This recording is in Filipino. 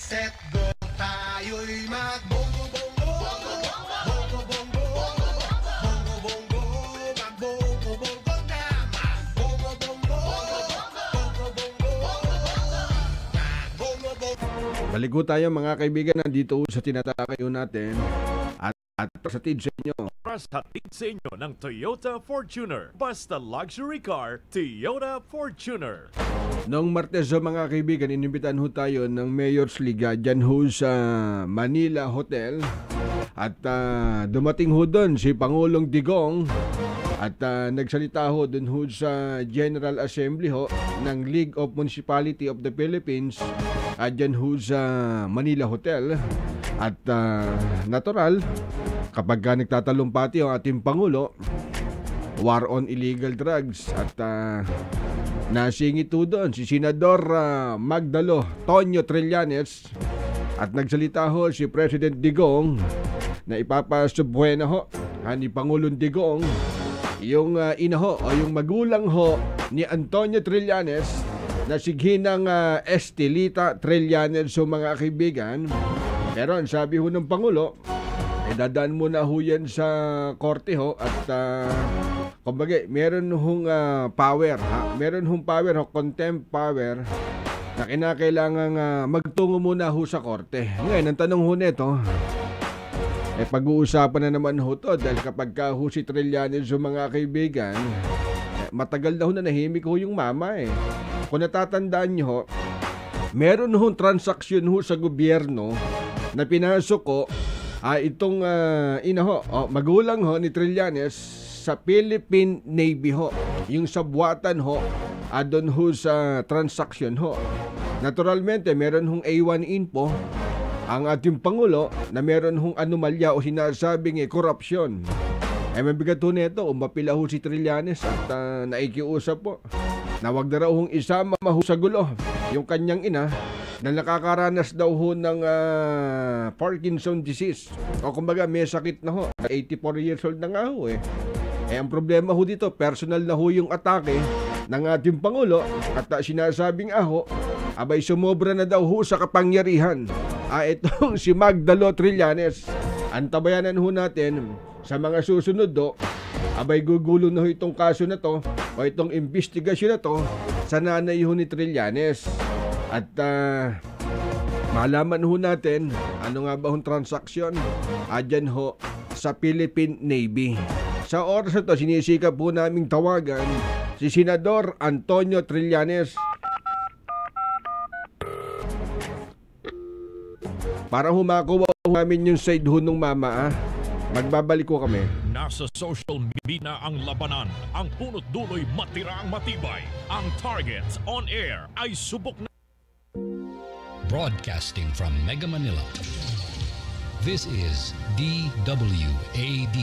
set, go. Tayo'y magbongo-bongo. Bongo-bongo. Bongo-bongo. Magbongo-bongo na. Magbongo-bongo. Bongo-bongo. Balik po tayo mga kaibigan, nandito sa tinatakayo natin at sa tid sa inyo. Hatid sa inyo ng Toyota Fortuner. Basta luxury car, Toyota Fortuner. Noong Martes mga kaibigan, inimbitan ho tayo ng Mayor's Liga dyan ho sa Manila Hotel. At dumating ho doon si Pangulong Digong at nagsalita ho doon ho sa General Assembly ho ng League of Municipality of the Philippines dyan ho sa Manila Hotel. At natural, kapag nagtatalumpati ang ating Pangulo, war on illegal drugs. At nasingit ho doon si Senador Magdalo Tonyo Trillanes. At nagsalita ho si President Digong na ipapasubwena ho ni Pangulong Digong yung ina ho o yung magulang ho ni Antonio Trillanes na si Ginang Estelita Trillanes. So mga kaibigan, pero ang sabi ho ng Pangulo, dadaan muna ho yan sa korte ho at kumbaga meron hong power, meron hong power ho, contempt power na kinakailangan magtungo muna ho sa korte. Ngayon, ang tanong ho nito, pag-uusapan na naman ho to dahil kapag ka ho si Trillanes yung mga kaibigan, matagal na ho na nahimik ho yung mama eh. Kung natatandaan nyo ho, meron hong transaksyon ho sa gobyerno na pinasok ko itong ina ho, magulang ho ni Trillanes sa Philippine Navy ho. Yung sabuatan ho, doon ho sa transaction ho. Naturalmente, meron hong A1 info ang ating Pangulo na meron hong anomalya o sinasabing korupsyon. Mabigat ho nito, umapila ho si Trillanes at naikiusap po na wag na raw hong isama ho sa gulo yung kanyang ina na nakakaranas daw ho ng Parkinson disease. O kumbaga may sakit na ho. 84 years old na nga ho eh. Ang problema ho dito, personal na ho yung atake ng ating Pangulo at sinasabing abay sumobra na daw ho sa kapangyarihan. Itong si Magdalo Trillanes. Antabayanan ho natin sa mga susunod abay gugulo na ho itong kaso na to o itong investigasyon na to sa nanay ho ni Trillanes. At malaman ho natin ano nga ba hong transaksyon dyan ho sa Philippine Navy. Sa oras na to, sinisikap po naming tawagan si Senador Antonio Trillanes para humakuha namin yung side ho nung mama. Magbabalik ko kami. Nasa social media ang labanan. Ang punot duloy matira ang matibay. Ang Targets on Air ay subok na. Broadcasting from Mega Manila. This is DWAD.